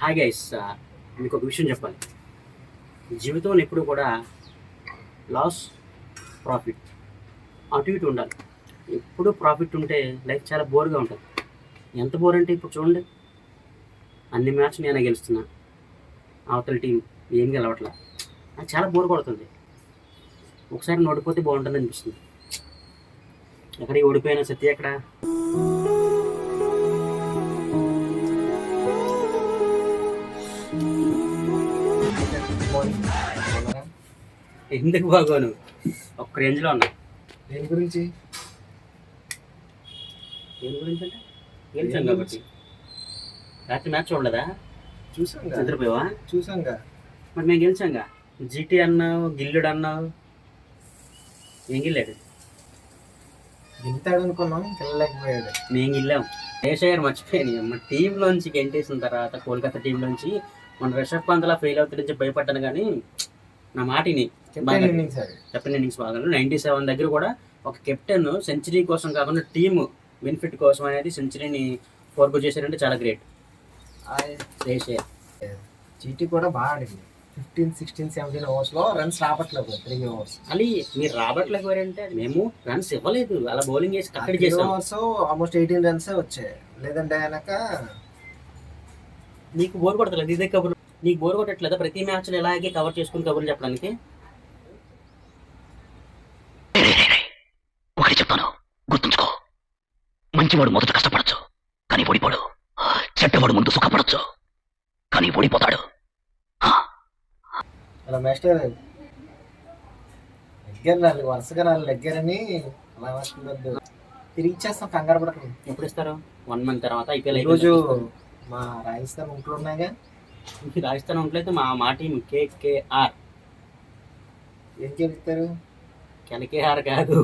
Hi guys, మీకు ఒక విషయం చెప్పాలి. జీవితంలో ఎప్పుడు కూడా లాస్ ప్రాఫిట్ అటు ఇటు ఉండాలి. ఎప్పుడు ప్రాఫిట్ ఉంటే లైఫ్ చాలా బోర్గా ఉంటుంది. ఎంత బోర్ అంటే ఇప్పుడు చూడండి, అన్ని మ్యాచ్ నేనే గెలుస్తున్నా, అవతల టీం ఏం గెలవట్లా. అది చాలా బోర్ కొడుతుంది. ఒకసారి ఓడిపోతే బాగుంటుంది అనిపిస్తుంది. ఎక్కడికి ఓడిపోయినా సత్య ఎక్కడ ఎందుకు బాగోను, ఒక్క రేంజ్లో ఉన్నా. దేని గురించి అంటే గెలిచాం కాబట్టి. రాత్రి మ్యాచ్ చూడలేదా? చూసాంగా. నిద్రపోయావా? చూసాంగా. మరి మేము గెలిచాంగా. జీటీ అన్నావు, గిల్లుడు అన్నావు, ఏం గిల్లాడు? గెలుతాడు అనుకున్నాం, గెలలేకపోయాడు. మేము గిల్లాం. ఏషయ్యారు మర్చిపోయాను. మన టీంలోంచి గెంటేసిన తర్వాత కోల్కతా టీంలోంచి మన రిషబ్ పంత్లా ఫెయిల్ అవుతుందని భయపడ్డాను, కానీ నా మాటిని చెప్పిన ఇన్నింగ్స్ బాగా 97 దగ్గర కూడా ఒక కెప్టెన్ సెంచరీ కోసం కాకుండా టీమ్ బెనిఫిట్ కోసం అనేది సెంచరీని ఫోర్గో చేశారంటే చాలా గ్రేట్. జీటీ కూడా బాగా ఆడింది. 15, 16, 17 ఓవర్స్లో రన్స్ రాబట్టలేదు. 3 ఓవర్స్ అది మీరు రాబట్టలేకపోయారంటే మేము రన్స్ ఇవ్వలేదు, అలా బౌలింగ్ వేసి కట్టడి చేసాం. ఓవర్స్ ఆల్మోస్ట్ 18 రన్స్ వచ్చాయి. లేదంటే ఆయనక నీకు బోర్ కొడతలేదు ఇదే కబుర్లు? నీకు బోర్ కొట్టట్లేదా ప్రతి మ్యాచ్లో ఇలాగే కవర్ చేసుకుని కబుర్లు చెప్పడానికి? ఒకటి చెప్తాను, గుర్తుంచుకో. మంచివాడు మొదట కష్టపడచ్చు, కానీ ఓడిపోడు. చెడ్డవాడు ముందు సుఖపడచ్చు, కానీ ఓడిపోతాడు. అలా మాస్టర్ లెగ్గారు, వరుసగా 4 లెగ్గారని అలా వస్తుందద్దు. తిరిగి ఇచ్చేస్తాం, కంగారు పడకండి. ఎప్పుడు ఇస్తారు? 1 మంత్ తర్వాత ఐపీఎల్. ఈరోజు మా రాజస్థాన్ ఉంటూ ఉన్నాయిగా. రాజస్థాన్ ఉంటలేదు, మా టీం కేకేఆర్. ఏం చెప్తారు? కేకేఆర్ కాదు,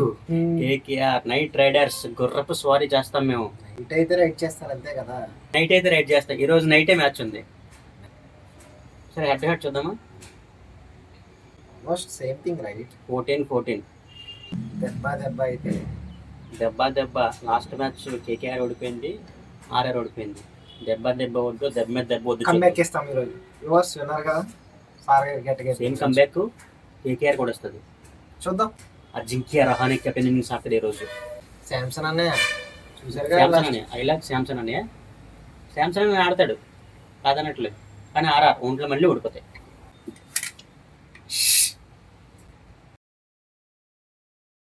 కేకేఆర్ నైట్ రైడర్స్. గుర్రపు స్వారీ చేస్తాం మేము. నైట్ అయితే రైడ్ చేస్తారు అంతే కదా. నైట్ అయితే రైడ్ చేస్తాం. ఈరోజు నైటే మ్యాచ్ ఉంది. సరే, హెడ్ టు హెడ్ చూద్దామా? Almost same thing right. 14-14 దెబ్బ అయితే దెబ్బ. లాస్ట్ మ్యాచ్ కేకేఆర్ ఓడిపోయింది, ఆర్ఆర్ ఓడిపోయింది. దెబ్బ వద్దు, దెబ్బ మీద దెబ్బ వద్దు. కంబ్యాక్ ఇస్తాం ఈరోజు. యువర్స్ విన్నారు కదా, సేమ్ కంబ్యాక్ కేకేఆర్ కూడా వస్తుంది. చూద్దాం. అజింక్య రహానే కెప్టెన్ ఇన్నింగ్స్ ఆడుతుంది ఈరోజు. శాంసన్ అన్నయ్య చూసారు, ఐ లైక్ శాంసన్ అన్నయ్య. శాంసన్ ఆడతాడు కాదనట్లేదు, కానీ ఆర్ఆర్ ఒంట్లో మళ్ళీ ఓడిపోతాయి.